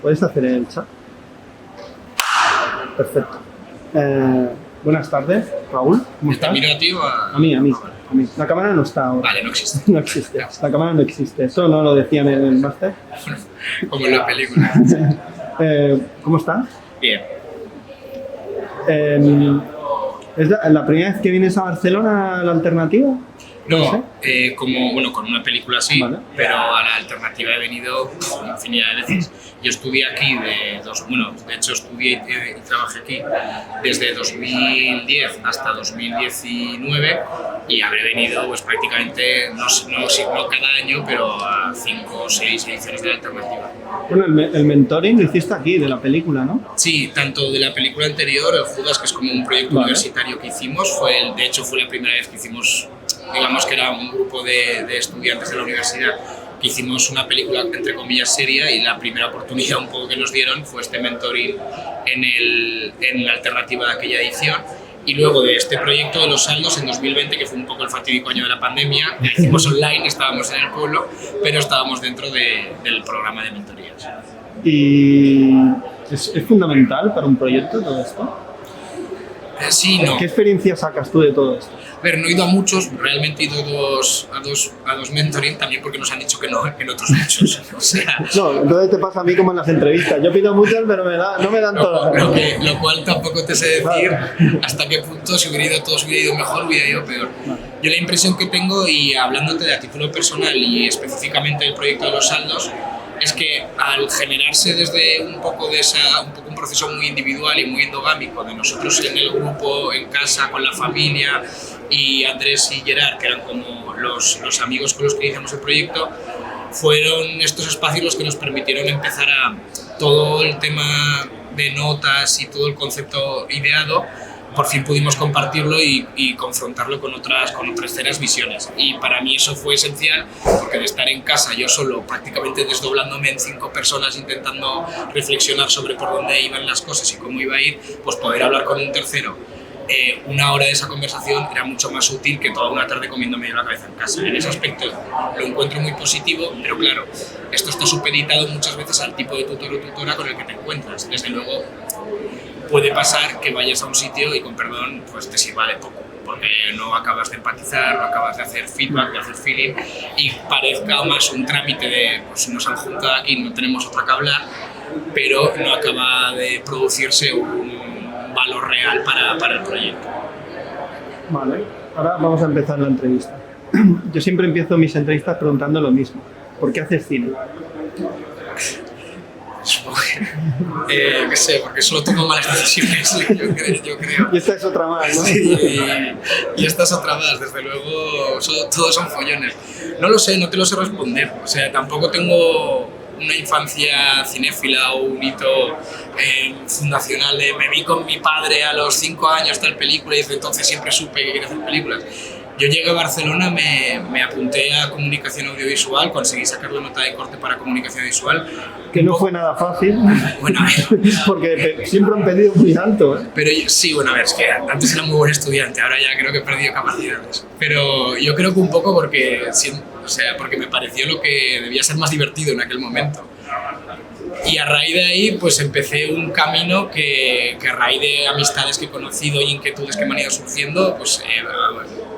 ¿Puedes hacer el chat? Perfecto. Buenas tardes, Raúl. ¿Cómo estás? ¿Te miro a ti o a...? A mí. La cámara no está ahora. Vale, no existe. No existe. La cámara no existe. Eso no lo decían en el máster. Como en la película. ¿Cómo estás? Bien. ¿Es la primera vez que vienes a Barcelona a la alternativa? No, con una película sí, Vale. pero a la alternativa he venido una infinidad de veces. Yo estudié aquí de hecho estudié y trabajé aquí desde 2010 hasta 2019 y habré venido pues prácticamente, no cada año, pero a 5 o 6 ediciones de la alternativa. Bueno, el mentoring lo hiciste aquí, de la película, ¿no? Sí, tanto de la película anterior, el Judas, que es como un proyecto universitario que hicimos, de hecho fue la primera vez que hicimos, digamos que era un grupo de estudiantes de la universidad que hicimos una película entre comillas seria, y la primera oportunidad un poco que nos dieron fue este mentoring en la alternativa de aquella edición. Y luego de este proyecto de los saldos en 2020, que fue un poco el fatídico año de la pandemia, lo hicimos online, estábamos en el pueblo, pero estábamos dentro del programa de mentorías. ¿Y es fundamental para un proyecto todo esto? Sí, no. ¿Qué experiencia sacas tú de todo esto? A ver, no he ido a muchos, realmente he ido a dos mentoring, también porque nos han dicho que no en otros muchos. O sea, no, entonces te pasa a mí como en las entrevistas. Yo pido muchas, pero no me dan todas. Lo cual tampoco te sé decir hasta qué punto, si hubiera ido todos, hubiera ido mejor, hubiera ido peor. Yo la impresión que tengo, y hablándote de a título personal y específicamente del proyecto de los saldos, es que al generarse desde un poco un proceso muy individual y muy endogámico de nosotros en el grupo, en casa, con la familia, y Andrés y Gerard, que eran como los amigos con los que iniciamos el proyecto, fueron estos espacios los que nos permitieron empezar a todo el tema de notas y todo el concepto ideado. Por fin pudimos compartirlo y confrontarlo con otras terceras visiones. Y para mí eso fue esencial, porque de estar en casa yo solo, prácticamente desdoblándome en 5 personas intentando reflexionar sobre por dónde iban las cosas y cómo iba a ir, pues poder hablar con un tercero. Una hora de esa conversación era mucho más útil que toda una tarde comiéndome la cabeza en casa. En ese aspecto lo encuentro muy positivo, pero claro, esto está supeditado muchas veces al tipo de tutor o tutora con el que te encuentras. Desde luego, puede pasar que vayas a un sitio y, con perdón, pues te sirva de poco, porque no acabas de empatizar, no acabas de hacer feedback, de hacer feeling, y parezca más un trámite de, pues nos han juntado aquí, no tenemos otra que hablar, pero no acaba de producirse un valor real para el proyecto. Vale, ahora vamos a empezar la entrevista. Yo siempre empiezo mis entrevistas preguntando lo mismo. ¿Por qué haces cine? Supongo que, qué sé, porque solo tomo malas decisiones, yo creo. Y esta es otra más, ¿no? Sí, y esta es otra más, desde luego, todos son follones. No lo sé, no te lo sé responder. O sea, tampoco tengo una infancia cinéfila o un hito fundacional de me vi con mi padre a los 5 años tal película y desde entonces siempre supe que quería hacer películas. Yo llegué a Barcelona, me apunté a comunicación audiovisual, conseguí sacar la nota de corte para comunicación visual. Que no fue nada fácil. Bueno, a ver. Porque siempre han pedido muy alto, ¿eh? Pero sí, bueno, a ver, es que antes era muy buen estudiante, ahora ya creo que he perdido capacidades. Pero yo creo que un poco porque me pareció lo que debía ser más divertido en aquel momento. Y a raíz de ahí, pues empecé un camino que a raíz de amistades que he conocido y inquietudes que me han ido surgiendo, pues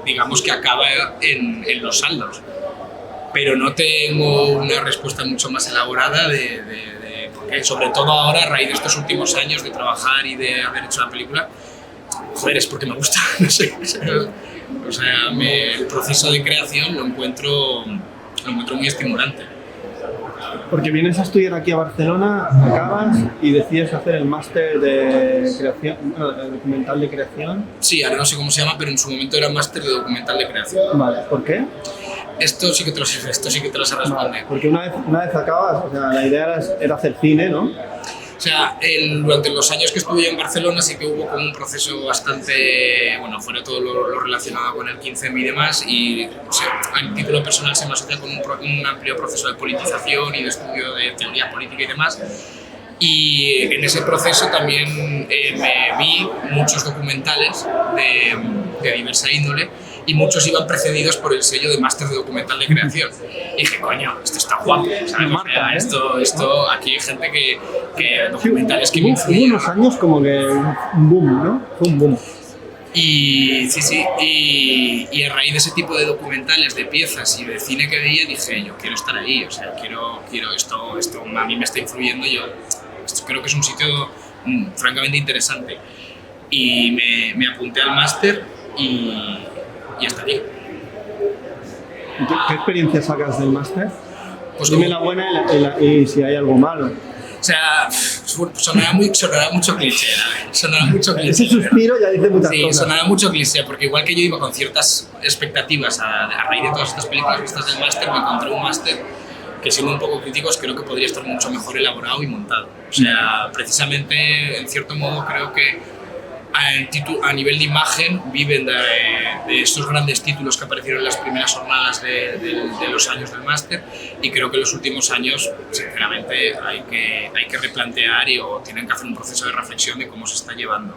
digamos que acaba en los saldos. Pero no tengo una respuesta mucho más elaborada porque sobre todo ahora, a raíz de estos últimos años de trabajar y de haber hecho la película, joder, es porque me gusta, no sé. O sea, el proceso de creación lo encuentro muy estimulante. Porque vienes a estudiar aquí a Barcelona, acabas y decides hacer el máster de creación, documental de creación. Sí, ahora no sé cómo se llama, pero en su momento era máster de documental de creación. Vale, ¿por qué? Esto sí que te lo sé responder. Vale, porque una vez acabas, o sea, la idea era hacer cine, ¿no? O sea, durante los años que estudié en Barcelona sí que hubo como un proceso bastante, bueno, fuera todo lo relacionado con el 15M y demás, y o sea, a título personal se me asocia con un amplio proceso de politización y de estudio de teoría política y demás. Y en ese proceso también me vi muchos documentales de diversa índole, y muchos iban precedidos por el sello de máster de documental de creación. Y dije, coño, esto está guapo, ¿sabes? O sea, esto, aquí hay gente que documentales que me influyen. Hubo unos años como que un boom, ¿no? Fue un boom. Y sí, y a raíz de ese tipo de documentales, de piezas y de cine que veía, dije, yo quiero estar ahí, o sea, quiero esto a mí me está influyendo, esto creo que es un sitio francamente interesante. Y me apunté al máster y hasta ahí. ¿Qué experiencia sacas del máster? Pues dime la buena y si hay algo malo. O sea, sonará mucho cliché, sonará mucho cliché. Ese suspiro ya dice muchas cosas. Sí, sonará mucho cliché, porque igual que yo iba con ciertas expectativas a raíz de todas estas películas vistas del máster, me encontré un máster que, siendo un poco críticos, creo que podría estar mucho mejor elaborado y montado. O sea, precisamente, en cierto modo, creo que a nivel de imagen viven de estos grandes títulos que aparecieron en las primeras jornadas de los años del máster, y creo que en los últimos años, sinceramente, hay que replantear o tienen que hacer un proceso de reflexión de cómo se está llevando.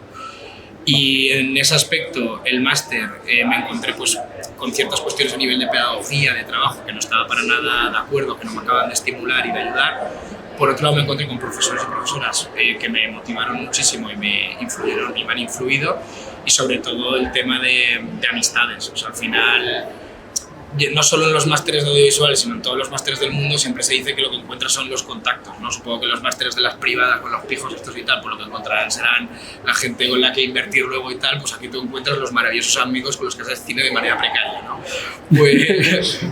Y en ese aspecto, el máster me encontré pues con ciertas cuestiones a nivel de pedagogía, de trabajo, que no estaba para nada de acuerdo, que no me acaban de estimular y de ayudar. Por otro lado, me encontré con profesores y profesoras que me motivaron muchísimo y me influyeron y me han influido, y sobre todo el tema de amistades. O sea, al final, no solo en los másteres de audiovisuales, sino en todos los másteres del mundo, siempre se dice que lo que encuentras son los contactos, ¿no? Supongo que los másteres de las privadas, con los pijos estos y tal, pues lo que encontrarán serán la gente con la que invertir luego y tal. Pues aquí tú encuentras los maravillosos amigos con los que haces cine de manera precaria, ¿no?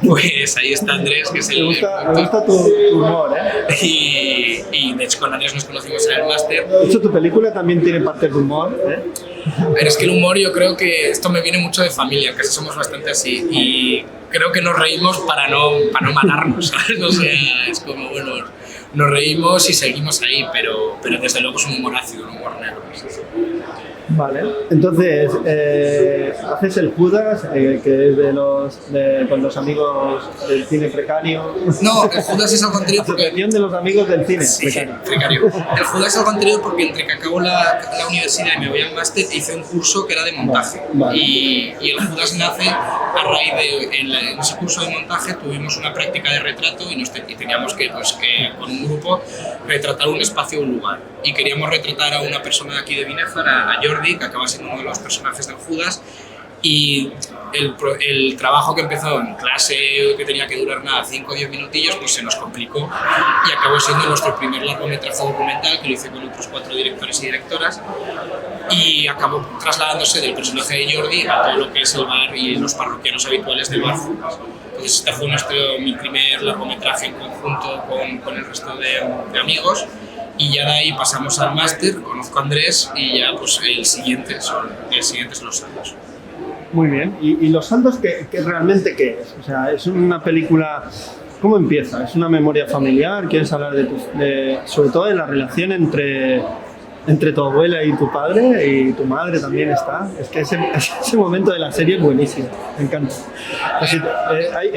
Pues ahí está Andrés, que es el... Me gusta tu humor, ¿eh? Y de hecho con Andrés nos conocimos en el máster. De hecho, tu película también tiene parte de humor, ¿eh? Pero es que el humor, yo creo que esto me viene mucho de familia, que somos bastante así, y creo que nos reímos para no matarnos, ¿sabes? O sea, es como, bueno, nos reímos y seguimos ahí, pero desde luego es un humor ácido, un humor negro. Vale, entonces haces el Judas, que es con los amigos del cine precario. No, el Judas es algo anterior porque... Asociación de los amigos del cine precario. El Judas es algo anterior porque entre que acabo la universidad y me voy al máster, hice un curso que era de montaje. Vale. Y el Judas nace a raíz de... En ese curso de montaje tuvimos una práctica de retrato y teníamos que con un grupo retratar un espacio o un lugar. Y queríamos retratar a una persona de aquí de Binéfar, a Jordi, que acaba siendo uno de los personajes del Judas, y el trabajo que empezó en clase, que tenía que durar nada, 5 o 10 minutillos, pues se nos complicó y acabó siendo nuestro primer largometraje documental, que lo hice con otros 4 directores y directoras, y acabó trasladándose del personaje de Jordi a todo lo que es el bar y los parroquianos habituales del bar Judas. Entonces este fue mi primer largometraje en conjunto con el resto de amigos. Y ya de ahí pasamos al máster, conozco a Andrés y ya pues el siguiente son Los Saldos. Muy bien. ¿Y Los Saldos qué realmente qué es? O sea, es una película... ¿Cómo empieza? ¿Es una memoria familiar? ¿Quieres hablar sobre todo de la relación entre tu abuela y tu padre? Y tu madre también está. Es que ese momento de la serie es buenísimo. Me encanta. Así,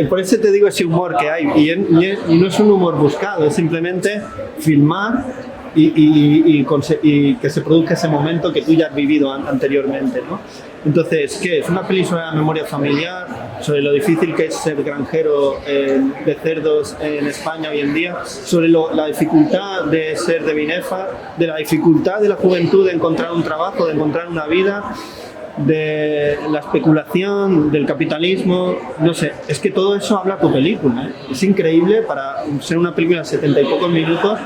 por eso te digo ese humor que hay. Y no es un humor buscado, es simplemente filmar y que se produzca ese momento que tú ya has vivido anteriormente, ¿no? Entonces, ¿qué es? Una peli sobre la memoria familiar, sobre lo difícil que es ser granjero de cerdos en España hoy en día, sobre la dificultad de ser de Binéfar, de la dificultad de la juventud de encontrar un trabajo, de encontrar una vida, de la especulación, del capitalismo, no sé, es que todo eso habla tu película, ¿eh? Es increíble para ser una película de 70 y pocos minutos,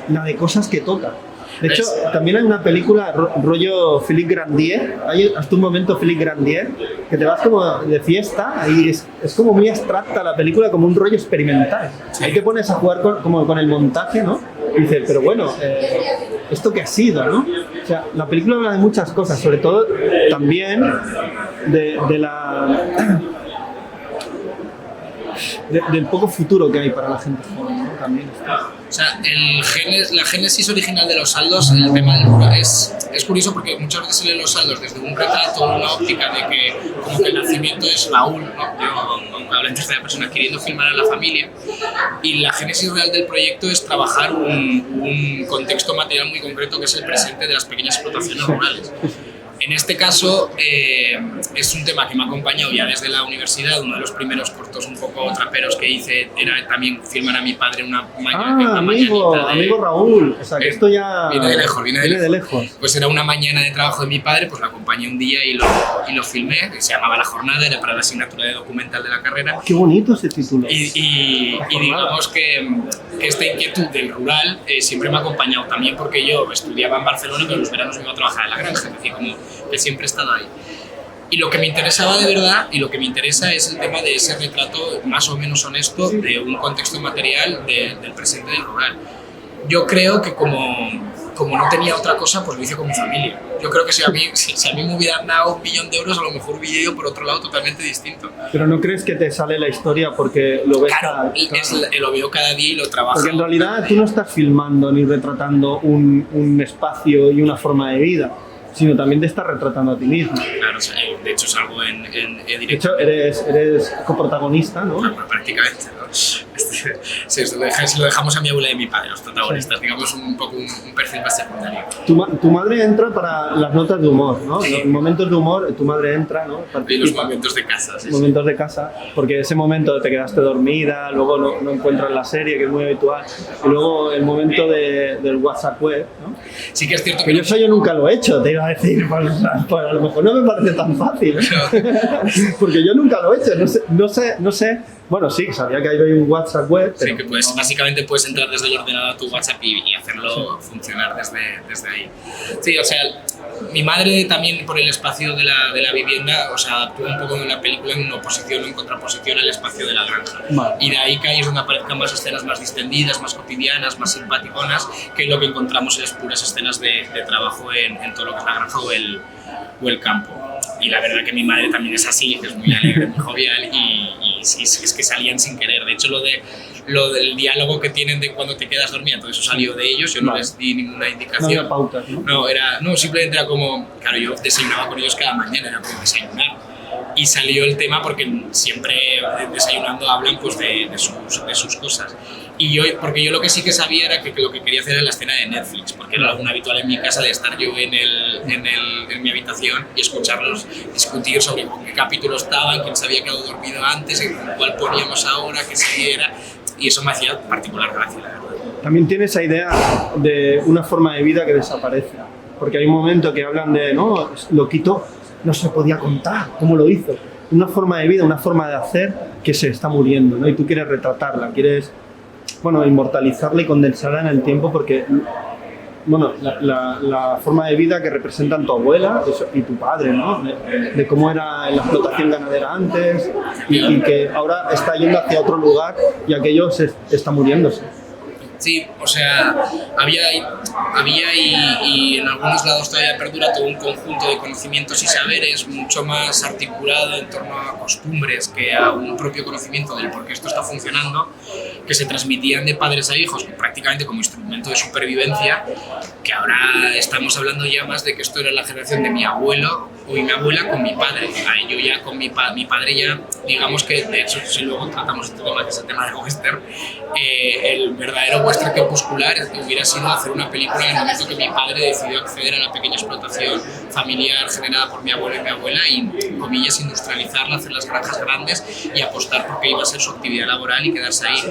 la de cosas que toca. De hecho, también hay una película rollo Philippe Grandier, hay hasta un momento Philippe Grandier, que te vas como de fiesta, y es como muy abstracta la película, como un rollo experimental. Ahí te pones a jugar con el montaje, ¿no? Y dices, pero bueno, ¿esto qué ha sido, no? O sea, la película habla de muchas cosas, sobre todo también del poco futuro que hay para la gente joven, ¿no? También está. O sea, la génesis original de Los Saldos, el tema del es curioso porque muchas veces se leen Los Saldos desde un retrato, una óptica de que como que el nacimiento es Raúl, ¿no? Aunque hablo en tercera persona, queriendo filmar a la familia, y la génesis real del proyecto es trabajar un contexto material muy concreto que es el presente de las pequeñas explotaciones rurales. En este caso es un tema que me ha acompañado ya desde la universidad. Uno de los primeros cortos un poco traperos que hice era también filmar a mi padre una mañanita. Amigo Raúl. O sea, que esto ya viene de lejos. Pues era una mañana de trabajo de mi padre, pues lo acompañé un día y lo filmé, que se llamaba La Jornada, era para la asignatura de documental de la carrera. Qué bonito ese título. Y digamos que esta inquietud del rural siempre me ha acompañado también, porque yo estudiaba en Barcelona, pero los veranos me iba a trabajar en la granja, es decir, como que siempre he estado ahí. Y lo que me interesaba de verdad, y lo que me interesa, es el tema de ese retrato más o menos honesto de un contexto material del presente del rural. Yo creo que como no tenía otra cosa, pues lo hice con mi familia. Yo creo que si a mí me hubieran dado 1.000.000 de euros, a lo mejor hubiera ido por otro lado totalmente distinto. Pero ¿no crees que te sale la historia porque lo ves claro, lo veo cada día y lo trabajo? Porque en realidad tú no estás filmando ni retratando un espacio y una forma de vida, sino también te estás retratando a ti mismo. Claro, de hecho salgo en directo. De hecho, eres coprotagonista, ¿no? Bueno, prácticamente, ¿no? Sí, lo dejamos a mi abuela y a mi padre, los protagonistas, sí. Digamos un poco un perfil más secundario. Tu madre entra para las notas de humor, ¿no? Sí. Los momentos de humor, tu madre entra, ¿no? Y los momentos de casa, sí. Momentos de casa, porque ese momento te quedaste dormida, luego no encuentras la serie, que es muy habitual, y luego el momento del WhatsApp web, ¿no? Sí que es cierto que yo nunca lo he hecho, te iba a decir, pues a lo mejor no me parece tan fácil, ¿eh? No. Porque yo nunca lo he hecho, no sé. Bueno, sí, sabía que hay un WhatsApp web. Sí, que básicamente puedes entrar desde el ordenador a tu WhatsApp y hacerlo funcionar desde ahí. Sí, o sea, mi madre también por el espacio de la vivienda, o sea, actúa un poco en la película en oposición o en contraposición al espacio de la granja. Vale. Y de ahí que ahí es donde aparezcan más escenas más distendidas, más cotidianas, más simpaticonas, que lo que encontramos en las puras escenas de trabajo en todo lo que es la granja o el campo. Y la verdad que mi madre también es así, es muy alegre, muy jovial y sí, es que salían sin querer. De hecho, lo del diálogo que tienen de cuando te quedas dormida, todo eso salió de ellos, yo no les di ninguna indicación. No había pautas, ¿no? No, simplemente era como, claro, yo desayunaba con ellos cada mañana, era como desayunar. Y salió el tema porque siempre desayunando hablan pues de sus cosas. Porque yo lo que sí que sabía era que lo que quería hacer era la escena de Netflix, porque era algo habitual en mi casa de estar yo en mi habitación y escucharlos discutir sobre con qué capítulo estaban, quién se había quedado dormido antes, cuál poníamos ahora, qué serie era, y eso me hacía particular gracia, la verdad. También tiene esa idea de una forma de vida que desaparece, porque hay un momento que hablan de, no, lo quitó, no se podía contar cómo lo hizo. Una forma de vida, una forma de hacer que se está muriendo, ¿no? Y tú quieres retratarla, quieres, bueno, inmortalizarla y condensarla en el tiempo porque, bueno, la forma de vida que representan tu abuela y tu padre, ¿no? De cómo era la explotación ganadera antes y que ahora está yendo hacia otro lugar y aquello está muriéndose. Sí, o sea, había y en algunos lados todavía perdura todo un conjunto de conocimientos y saberes mucho más articulado en torno a costumbres que a un propio conocimiento del por qué esto está funcionando, que se transmitían de padres a hijos prácticamente como instrumento de supervivencia, que ahora estamos hablando ya más de que esto era la generación de mi abuelo o mi abuela con mi padre. Yo ya con mi padre ya, digamos que, de hecho, si luego tratamos este tema, que es el tema del western, el verdadero western crepuscular hubiera sido hacer una película en el momento que mi padre decidió acceder a la pequeña explotación familiar generada por mi abuelo y mi abuela y, comillas, industrializarla, hacer las granjas grandes y apostar porque iba a ser su actividad laboral y quedarse ahí.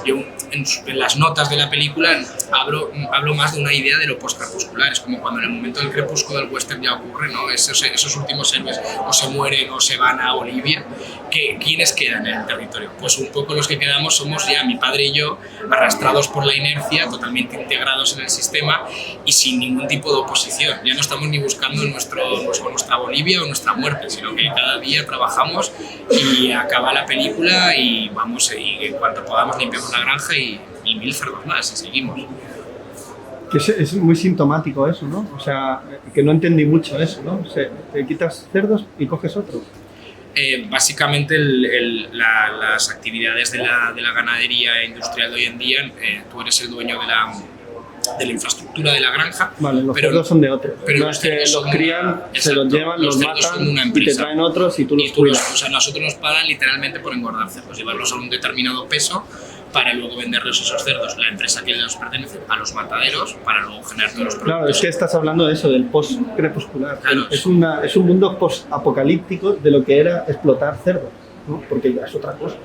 Yo en las notas de la película hablo más de una idea de lo postcrepuscular, es como cuando en el momento del crepúsculo del western ya ocurre, ¿no? Esos últimos héroes o se mueren o se van a Bolivia, ¿quiénes quedan en el territorio? Pues un poco los que quedamos somos ya mi padre y yo, arrastrados por la inercia, totalmente integrados en el sistema y sin ningún tipo de oposición. Ya no estamos ni buscando nuestra Bolivia o nuestra muerte, sino que cada día trabajamos y acaba la película y vamos, y en cuanto podamos limpiamos la granja y 1000 cerdos más y seguimos. Que es muy sintomático eso, ¿no? O sea, que no entendí mucho eso, ¿no? O sea, te quitas cerdos y coges otros. Básicamente las actividades de la ganadería industrial de hoy en día, tú eres el dueño de la infraestructura de la granja. Vale, los cerdos son de otros. Pero no es que los crían, se los llevan, los matan y te traen otros y tú los cuidas. O sea, nosotros nos pagan literalmente por engordar cerdos, llevarlos a un determinado peso para luego venderlos esos cerdos, la empresa que les pertenece, a los mataderos, para luego generar todos los productos. Claro, es que estás hablando de eso, del post-crepuscular. Claro. Es un mundo post-apocalíptico de lo que era explotar cerdos, ¿no? Porque ya es otra cosa.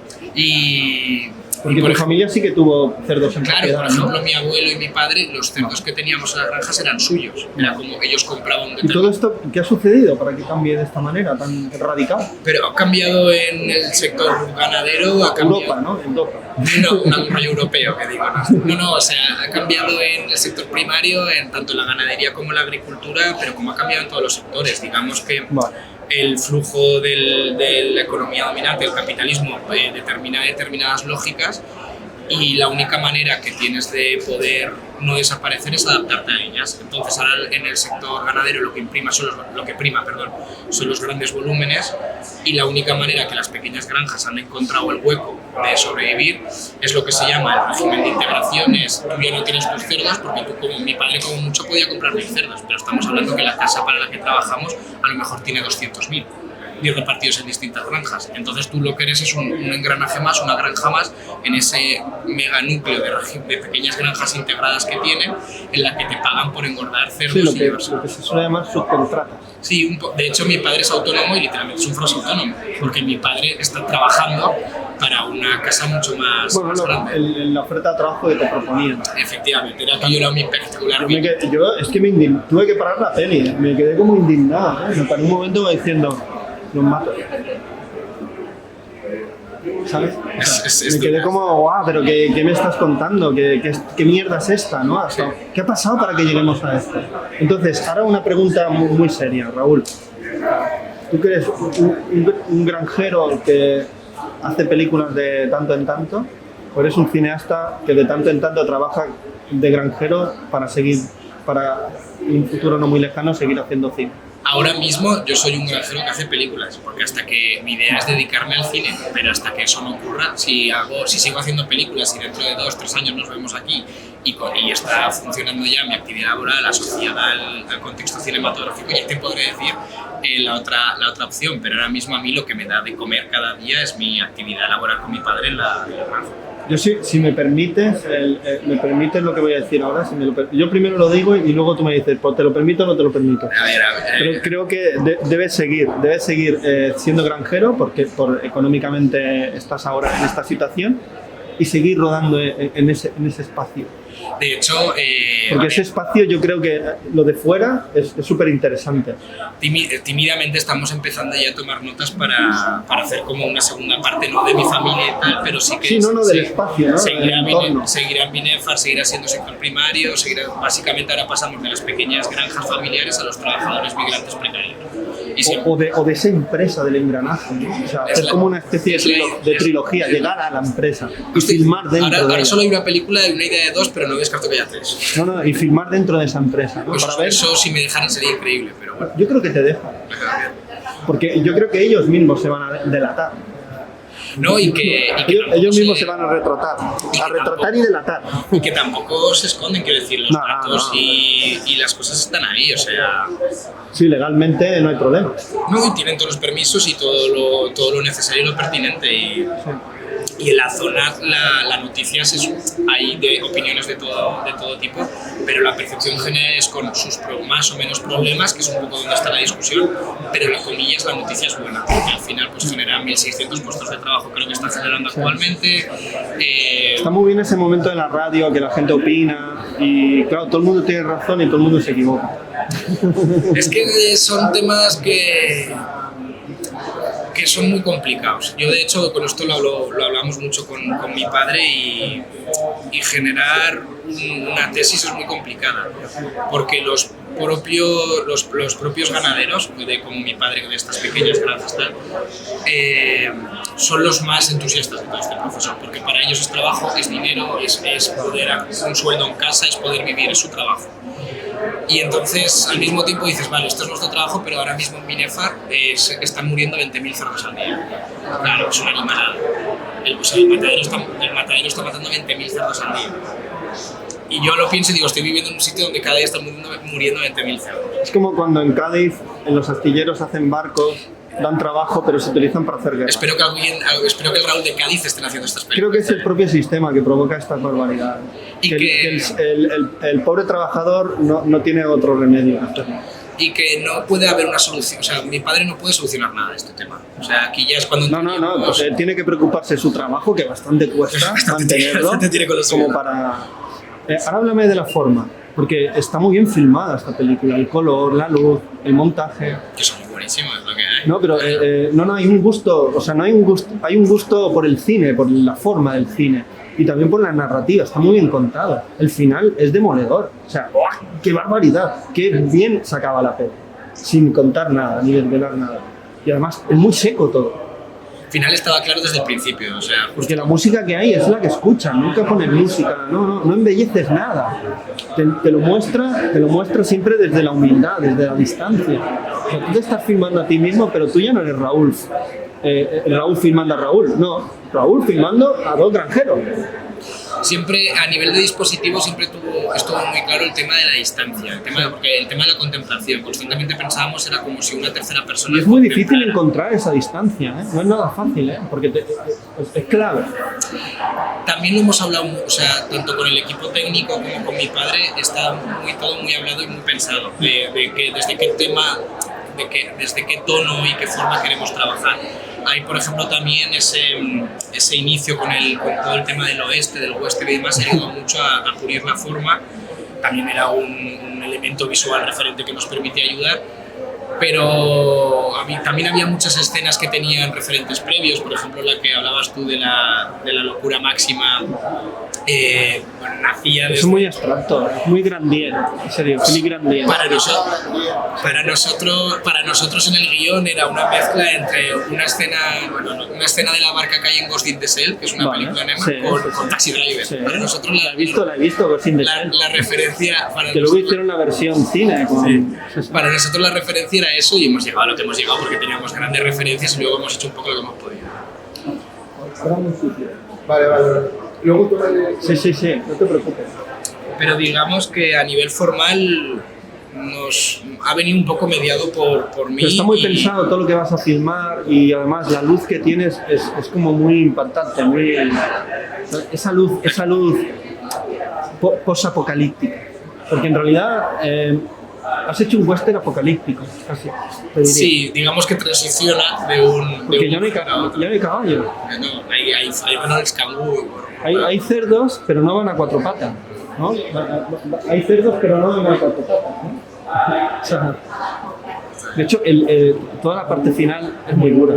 Porque tu familia sí que tuvo cerdos en Claro, propiedad, por ejemplo, ¿no? mi abuelo y mi padre, los cerdos que teníamos en las granjas eran suyos. Era como que ellos compraban ¿Y todo esto qué ha sucedido para que cambie de esta manera tan radical? Pero ha cambiado en el sector ganadero, ha cambiado... Europa, ¿no? Europa. No, un rollo europeo, que digo. No, o sea, ha cambiado en el sector primario, en tanto la ganadería como la agricultura, pero como ha cambiado en todos los sectores. Digamos que el flujo de la economía dominante, el capitalismo, determina determinadas lógicas y la única manera que tienes de poder no desaparecer es adaptarte a ellas. Entonces ahora en el sector ganadero lo que prima son los grandes volúmenes y la única manera que las pequeñas granjas han encontrado el hueco de sobrevivir es lo que se llama el régimen de integración. Tú ya no tienes tus cerdos porque tú, como mi padre como mucho podía comprar 1000 cerdos, pero estamos hablando que la casa para la que trabajamos a lo mejor tiene 200.000 y repartidos en distintas granjas. Entonces tú lo que eres es un engranaje más, una granja más en ese mega núcleo de pequeñas granjas integradas que tienen, en la que te pagan por engordar cerdos. Sí, lo que se suele llamar subcontratas. Sí, de hecho mi padre es autónomo y literalmente es un frost autónomo, porque mi padre está trabajando para una casa mucho más grande. La oferta de trabajo que te proponían. Efectivamente, era que yo era mi particular. Es que tuve que parar la peli, me quedé como indignado, ¿eh? Me paré un momento diciendo, los mato. ¿Sabes? Me quedé como, guau, pero ¿qué me estás contando? ¿Qué mierda es esta? ¿No? ¿Qué ha pasado para que lleguemos a esto? Entonces, ahora una pregunta muy seria, Raúl. ¿Tú que eres un granjero que hace películas de tanto en tanto? ¿O eres un cineasta que de tanto en tanto trabaja de granjero para en un futuro no muy lejano seguir haciendo cine? Ahora mismo yo soy un granjero que hace películas, porque hasta que mi idea es dedicarme al cine, pero hasta que eso no ocurra, si sigo haciendo películas y dentro de 2-3 años nos vemos aquí y está funcionando ya mi actividad laboral asociada al contexto cinematográfico, ya te podré decir la otra opción, pero ahora mismo a mí lo que me da de comer cada día es mi actividad laboral con mi padre en la granja. Yo si me permites, lo que voy a decir ahora, yo primero lo digo y luego tú me dices, pues, ¿te lo permito o no te lo permito? A ver. Pero creo que debes seguir siendo granjero porque económicamente estás ahora en esta situación y seguir rodando en ese espacio. De hecho, porque ese espacio yo creo que lo de fuera es súper interesante. Tímidamente estamos empezando ya a tomar notas para hacer como una segunda parte, no de mi familia y tal, pero sí que... Sí, no del espacio, ¿no? Seguirá en Binefar, seguirá siendo sector primario, básicamente ahora pasamos de las pequeñas granjas familiares a los trabajadores migrantes precarios. O de esa empresa del engranaje, ¿no? O sea, hacer como una especie de trilogía, llegar a la empresa y filmar dentro de ella. Ahora solo hay una película de una idea de 2, pero no descarto que haya 3. No, y filmar dentro de esa empresa, ¿no? Pues para ver. Eso si me dejaran sería increíble, pero bueno. Yo creo que te dejan. Porque yo creo que ellos mismos se van a delatar. No, y que ellos mismos se van a retratar. Y delatar. Y que tampoco se esconden, quiero decir, los datos y las cosas están ahí, o sea... Sí, legalmente no hay problema. No, y tienen todos los permisos y todo lo necesario y lo pertinente. Y en la zona las noticias hay de opiniones de todo tipo, pero la percepción general es con sus más o menos problemas, que es un poco donde está la discusión, pero en comillas la noticia es buena, porque al final pues genera 1.600 puestos de trabajo, creo que está generando actualmente. Está muy bien ese momento de la radio, que la gente opina y claro, todo el mundo tiene razón y todo el mundo se equivoca. Es que son temas que son muy complicados. Yo de hecho con esto lo hablamos mucho con mi padre y generar una tesis es muy complicada porque los propios ganaderos, como mi padre de estas pequeñas granjas son los más entusiastas de todo este proceso, porque para ellos es trabajo, es dinero, es poder un sueldo en casa, es poder vivir, es su trabajo. Y entonces al mismo tiempo dices, vale, esto es nuestro trabajo, pero ahora mismo en Binefar están muriendo 20.000 cerdos al día. Claro, es una animalada. El matadero está matando 20.000 cerdos al día. Y yo lo pienso y digo, estoy viviendo en un sitio donde cada día están muriendo 20.000 cerdos. Es como cuando en Cádiz, en los astilleros hacen barcos dan trabajo, pero se utilizan para hacer guerra. Espero que el Raúl de Cádiz estén haciendo estas películas. Creo que es el propio sistema que provoca estas barbaridades. Y que el pobre trabajador no tiene otro remedio que hacerlo. Y que no puede haber una solución, o sea, mi padre no puede solucionar nada de este tema. O sea, aquí ya es cuando... No, pues él tiene que preocuparse de su trabajo, que bastante cuesta mantenerlo, tiene con los como para... ahora háblame de la forma, porque está muy bien filmada esta película, el color, la luz, el montaje... Que son buenísimos, es lo que hay. No, pero no hay un gusto, o sea, no hay un gusto, hay un gusto por el cine, por la forma del cine. Y también por la narrativa, está muy bien contado. El final es demoledor. O sea, ¡buah! ¡Qué barbaridad! ¡Qué bien se acaba la peli! Sin contar nada, ni desvelar nada. Y además, es muy seco todo. El final estaba claro desde el principio, o sea... Porque la música que hay es la que escuchan, nunca pones música, no embelleces nada. Te lo muestra siempre desde la humildad, desde la distancia. O sea, tú te estás filmando a ti mismo, pero tú ya no eres Raúl. Raúl filmando a Raúl, no, Raúl filmando a dos granjeros. Siempre, a nivel de dispositivo, siempre estuvo muy claro el tema de la distancia, porque el tema de la contemplación. Constantemente pensábamos era como si una tercera persona... Y es muy difícil encontrar esa distancia, ¿eh? No es nada fácil, ¿eh? Porque es clave. También lo hemos hablado, o sea, tanto con el equipo técnico como con mi padre, está todo muy hablado y muy pensado, de que desde qué tema, desde qué tono y qué forma queremos trabajar. Hay, por ejemplo, también ese inicio con todo el tema del oeste, del western y demás, ayudó mucho a pulir la forma. También era un elemento visual referente que nos permitía ayudar. Pero también había muchas escenas que tenían referentes previos, por ejemplo, la que hablabas tú de la locura máxima. Bueno, nacía es muy abstracto, es muy grandier, en serio, muy grandier. Para nosotros en el guión era una mezcla entre una escena de la barca que hay en Ghost in the Shell, que es una película nema, con Taxi Driver. Sí. Para nosotros la he visto Ghost in the Shell. La referencia... Que luego hicieron una versión cine. Para nosotros la referencia era eso y hemos llegado a lo que hemos llegado porque teníamos grandes referencias y luego hemos hecho un poco lo que hemos podido. Vale. Luego tú Sí, no te preocupes. Pero digamos que a nivel formal nos ha venido un poco mediado por mí. Pero está muy pensado todo lo que vas a filmar y además la luz que tienes es como muy impactante, esa luz post-apocalíptica. Porque en realidad has hecho un western apocalíptico, casi. Sí, digamos que transiciona de un... Porque ya no hay caballo. No, hay manuales canguro. Hay cerdos, pero no van a cuatro patas, ¿no? Hay cerdos, pero no van a cuatro patas, ¿no? O sea, de hecho, toda la parte final es muy dura.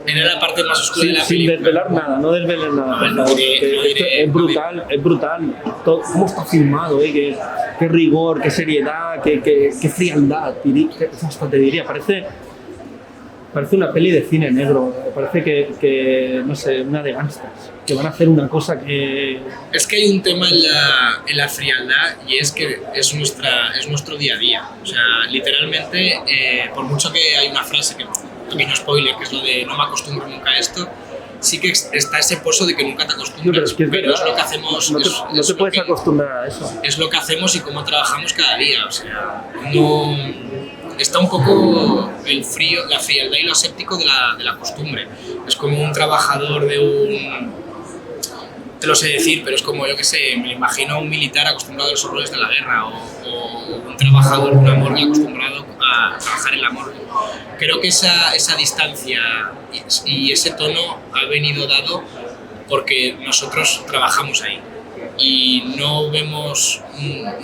Era la parte más oscura de la película. Sin desvelar nada, no desveles nada, por favor. Es brutal. Todo, cómo está filmado, qué rigor, qué seriedad, qué frialdad. Hasta te diría, parece una peli de cine negro. Parece que no sé, una de gángsters, que van a hacer una cosa que... Es que hay un tema en la frialdad y es que es nuestro día a día. O sea, literalmente, por mucho que hay una frase que... pequeño spoiler, que es lo de no me acostumbro nunca a esto, sí que está ese pozo de que nunca te acostumbras, pero es lo que hacemos. No te puedes acostumbrar a eso. Es lo que hacemos y cómo trabajamos cada día, o sea, no... Está un poco el frío, la frialdad y lo aséptico de la costumbre. Es como un trabajador de un... Te lo sé decir, pero es como, yo qué sé, me imagino a un militar acostumbrado a los horrores de la guerra o un trabajador de una morgue acostumbrado a trabajar en la morgue. Creo que esa distancia y ese tono ha venido dado porque nosotros trabajamos ahí y no vemos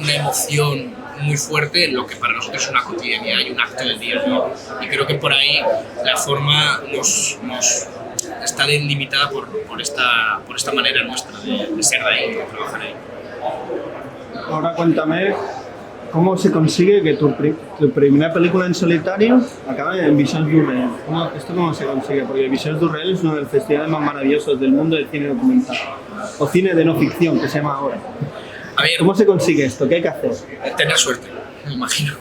una emoción muy fuerte en lo que para nosotros es una cotidianidad y un acto del día, ¿no? Y creo que por ahí la forma nos está delimitada por esta manera nuestra de ser de ahí, de trabajar ahí. Ahora cuéntame, ¿cómo se consigue que tu primera película en solitario acabe en Visions du Réel? ¿Esto cómo se consigue? Porque Visions du Réel es uno de los festivales más maravillosos del mundo del cine documental, o cine de no ficción, que se llama ahora. A ver, ¿cómo se consigue esto? ¿Qué hay que hacer? Tener suerte, me imagino.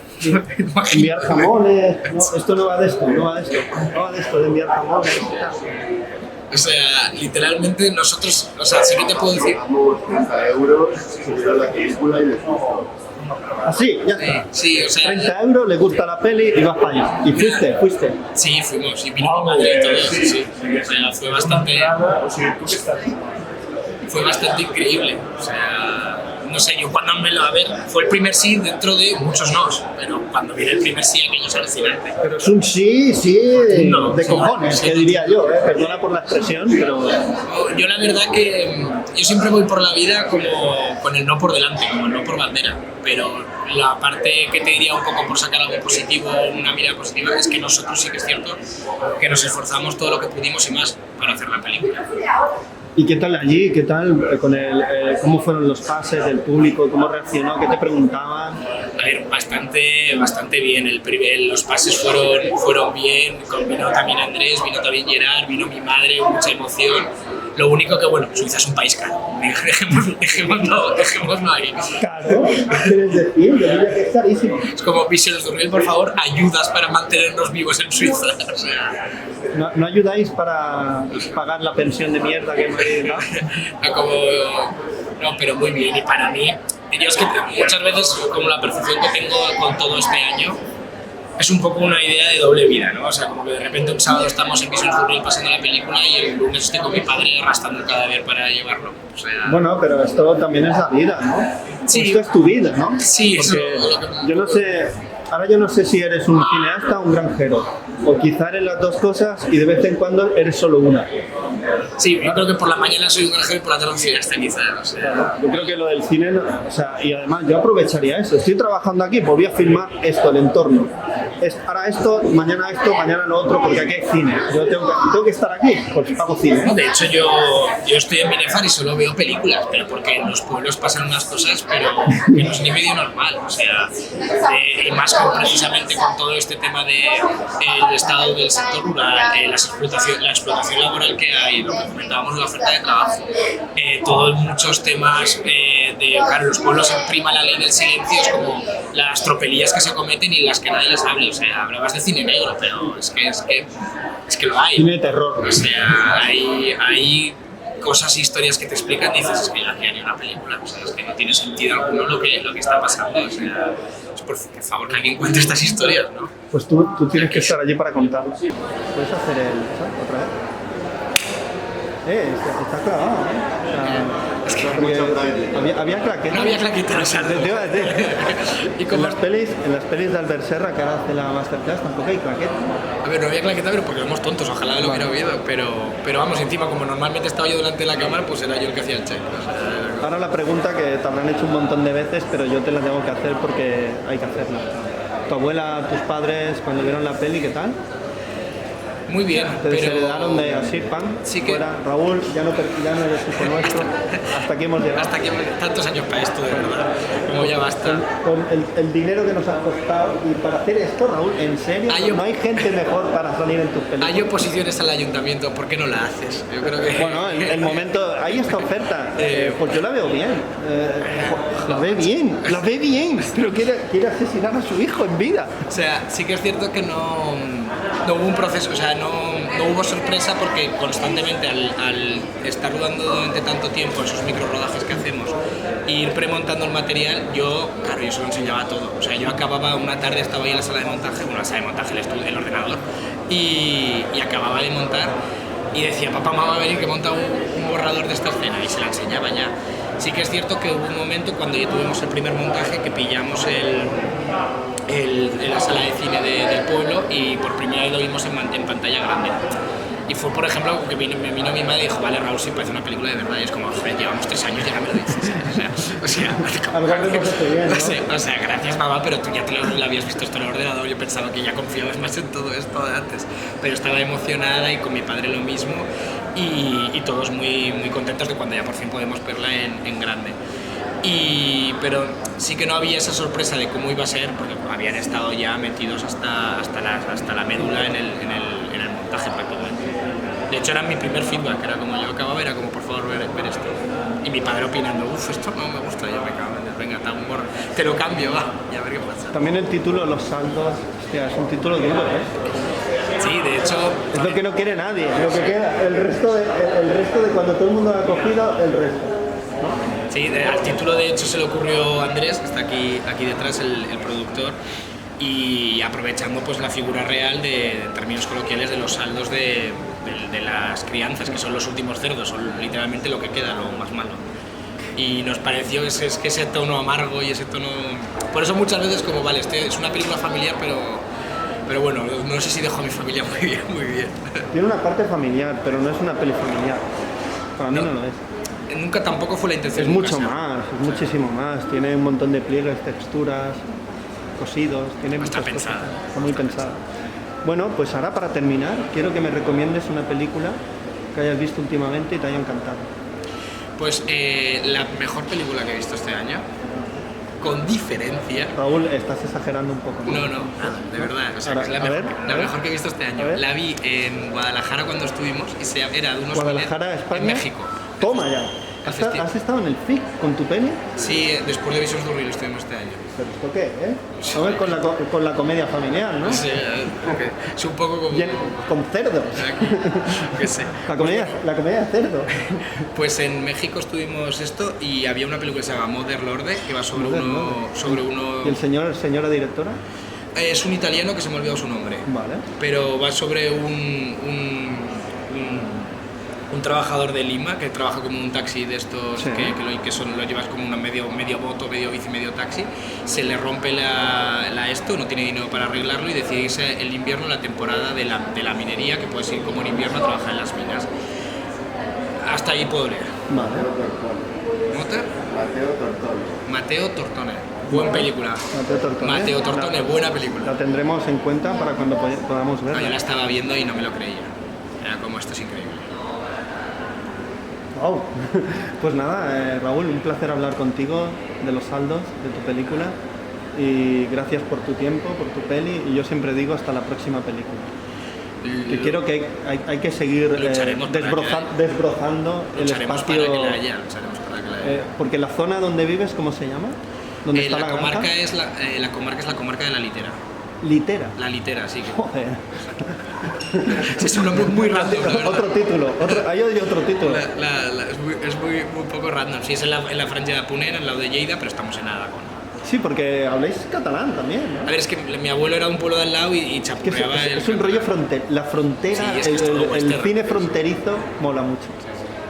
Enviar jamones, no, esto no va de esto, de enviar jamones. O sea, literalmente nosotros, o sea, sí que te puedo decir... Pagamos 30 euros, subieron la película y les gustó. Así, ya está. Sí, o sea... 30 euros, le gusta la peli y vas para allá. ¿Y fuiste? Sí, fuimos, y vino mi madre y todo, sí. O sea, fue bastante increíble. O sea, no sé, yo cuando me lo... A ver, fue el primer sí dentro de muchos nos, pero cuando viene el primer sí, aquello es alucinante. Pero es un sí No, de sí, cojones, sí. que diría yo, perdona por la expresión, pero... Yo la verdad que yo siempre voy por la vida como con el no por delante, como el no por bandera, pero la parte que te diría un poco por sacar algo positivo, una mirada positiva, es que nosotros sí que es cierto que nos esforzamos todo lo que pudimos y más para hacer la película. ¿Y qué tal allí? ¿Qué tal con cómo fueron los pases del público? ¿Cómo reaccionó? ¿Qué te preguntaban? A ver, bastante bien. Los pases fueron bien. Vino también Andrés, vino también Gerard, vino mi madre, mucha emoción. Lo único que, bueno, Suiza es un país caro. Dejémoslo ahí. Claro, quieres decir, yo diría que es carísimo. Es como, Michel Durrell, por favor, ayudas para mantenernos vivos en Suiza. O sea, ¿No ayudáis para pagar la pensión de mierda que me da? no, pero muy bien. Y para mí, yo es que muchas veces, como la percepción que tengo con todo este año, es un poco una idea de doble vida, ¿no? O sea, como que de repente un sábado estamos en Michel Durrell pasando la película y el lunes estoy con mi padre arrastrando el cadáver para llevarlo. O sea, bueno, pero esto también es la vida, ¿no? Sí. Esto es tu vida, ¿no? Sí, porque eso. Yo no sé, ahora yo no sé si eres un cineasta o un granjero, o quizá eres las dos cosas y de vez en cuando eres solo una. Sí, yo creo que por la mañana soy un granjero y por la tarde un cineasta, quizás. O sea, Yo creo que lo del cine, o sea, y además yo aprovecharía eso. Estoy trabajando aquí, pues voy a filmar esto, el entorno. Ahora esto, mañana lo otro, porque aquí hay cine. Yo tengo que estar aquí, porque hago cine. de hecho, yo estoy en Binefar y solo veo películas, pero porque en los pueblos pasan unas cosas, pero que no es ni medio normal. O sea, y más precisamente con todo este tema del estado del sector rural, la explotación laboral que hay, lo que comentábamos de la oferta de trabajo, todos muchos temas claro, los pueblos prima la ley del silencio, es como las tropelías que se cometen y las que nadie les hable. O sea, hablabas de cine negro, pero es que lo hay. Cine de terror. O sea, hay cosas, historias que te explican y dices, es que yo aquí haría una película. O sea, es que no tiene sentido alguno lo que está pasando. O sea, es por favor que alguien cuente estas historias, ¿no? Pues tú tienes que estar allí para contarlas. ¿Puedes hacer otra vez? Está clavado, ¿eh? O sea, Es que había claqueta. no había claqueta, o sea, Te iba a decir. ¿Y cómo? En las pelis de Albert Serra, que ahora hace la masterclass, tampoco hay claqueta. A ver, no había claqueta, pero porque somos tontos, ojalá lo hubiera oído, pero vamos, encima, como normalmente estaba yo delante de la cámara, pues era yo el que hacía el check. O sea, Ahora la pregunta que te habrán hecho un montón de veces, pero yo te la tengo que hacer porque hay que hacerla. Tu abuela, tus padres, cuando vieron la peli, ¿qué tal? muy bien, Te pero... desheredaron de así, pan, Sí que- fuera, Raúl, ya no eres hijo nuestro, hasta aquí hemos llegado. Hasta que tantos años para esto, de verdad, como ya basta. Con el dinero que nos has costado y para hacer esto, Raúl, en serio, no hay gente mejor para salir en tus películas. Hay oposiciones al ayuntamiento, ¿por qué no la haces? Yo creo que... Bueno, el momento, hay esta oferta, pues yo la veo bien, la ve bien, pero quiere asesinar a su hijo en vida. O sea, sí que es cierto que no hubo un proceso, o sea, no hubo sorpresa porque constantemente al estar rodando durante tanto tiempo esos micro rodajes que hacemos e ir premontando el material, yo se lo enseñaba todo. O sea, yo acababa una tarde, estaba ahí en la sala de montaje, el estudio, el ordenador, y acababa de montar y decía, papá, mamá, va a venir que monta un borrador de esta escena, y se la enseñaba ya. Sí que es cierto que hubo un momento cuando ya tuvimos el primer montaje que pillamos la sala de cine del pueblo y por primera vez lo vimos en pantalla grande. Y fue, por ejemplo, que me vino mi madre y dijo, vale, Raúl, sí parece una película de verdad. Y es como, joder, llevamos 3 años y ya me lo dices. O sea, gracias, mamá, pero tú ya lo habías visto esto en el ordenador. Yo pensaba que ya confiabas más en todo esto de antes. Pero estaba emocionada y con mi padre lo mismo. Y todos muy, muy contentos de cuando ya por fin podemos verla en grande. Pero sí que no había esa sorpresa de cómo iba a ser, porque habían estado ya metidos hasta la médula en el montaje prácticamente. De hecho, era mi primer feedback, era como yo acababa, era como, por favor, ver esto. Y mi padre opinando, esto no me gusta, yo me cago en Dios, venga, te lo cambio, va, y a ver qué pasa. También el título, Los Saldos, hostia, es un título duro, ¿eh? Sí, de hecho... Es lo que no quiere nadie, lo que queda, el resto de cuando todo el mundo lo ha cogido, el resto. Sí, al título de hecho se le ocurrió a Andrés, que está aquí detrás, el productor, y aprovechando pues la figura real de, en términos coloquiales, de los saldos de las crianzas, que son los últimos cerdos, son literalmente lo que queda, lo más malo. Y nos pareció que ese tono amargo y ese tono... Por eso muchas veces como, vale, es una película familiar, pero bueno, no sé si dejo a mi familia muy bien, muy bien. Tiene una parte familiar, pero no es una peli familiar. Para mí no lo es. Nunca tampoco fue la intención. Es mucho más, es muchísimo más. Tiene un montón de pliegues, texturas, cosidos, tiene Está muchas pensada. cosas. Está muy pensada. Bueno, pues ahora para terminar, quiero que me recomiendes una película que hayas visto últimamente y te haya encantado. Pues la mejor película que he visto este año, con diferencia... Raúl, estás exagerando un poco. No, nada, de verdad. O sea, Ahora, es la mejor que he visto este año. La vi en Guadalajara cuando estuvimos y era de unos Guadalajara, España. en México. Toma ya. ¿Has estado en el FIC con tu peli? Sí, después de Visions Durril estuvimos este año. ¿Pero esto qué, A ver, con la comedia familiar, ¿no? Sí, es un poco como... Con cerdos. ¿Qué sé? La comedia de cerdo. Pues en México estuvimos esto y había una película que se llama Mother Lorde, que va sobre uno... ¿Y señora directora? Es un italiano que se me ha olvidado su nombre. Vale. Pero va sobre un trabajador de Lima que trabaja como un taxi de estos, sí, lo llevas como una medio moto, medio bici, medio taxi. Se le rompe esto, no tiene dinero para arreglarlo y decide irse el invierno, la temporada de la minería, que puedes ir como en invierno a trabajar en las minas. Hasta ahí puedo leer. Vale. ¿Nota? Mateo Tortone. Buena película. Mateo Tortone, buena película. La tendremos en cuenta para cuando podamos verla. No, yo la estaba viendo y no me lo creía. Era como, esto es increíble. Wow. Pues nada, Raúl, un placer hablar contigo de los saldos de tu película y gracias por tu tiempo, por tu peli, y yo siempre digo hasta la próxima película. Que quiero que hay que seguir desbrozando el espacio. Para que la haya. Porque la zona donde vives, ¿cómo se llama? ¿Dónde está la comarca es la comarca de la Litera. ¿Litera? La Litera, sí. Joder. Es un nombre muy random, la verdad. Otro título, hay otro título. Es muy poco random. Sí, es en la franja de Ponent, al lado de Lleida, pero estamos en Aragón. Sí, porque habláis catalán también, ¿no? A ver, es que mi abuelo era un pueblo de al lado y chapurreaba es un rollo la frontera, sí, el cine fronterizo mola mucho.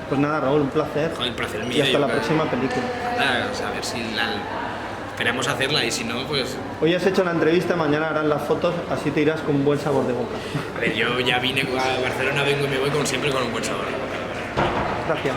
Pues nada, Raúl, un placer. Joder, el placer mío. Y hasta la próxima película. A ver si esperemos hacerla y si no, pues... Hoy has hecho la entrevista, mañana harán las fotos, así te irás con un buen sabor de boca. A ver, yo ya vine a Barcelona, vengo y me voy como siempre con un buen sabor de boca. Gracias.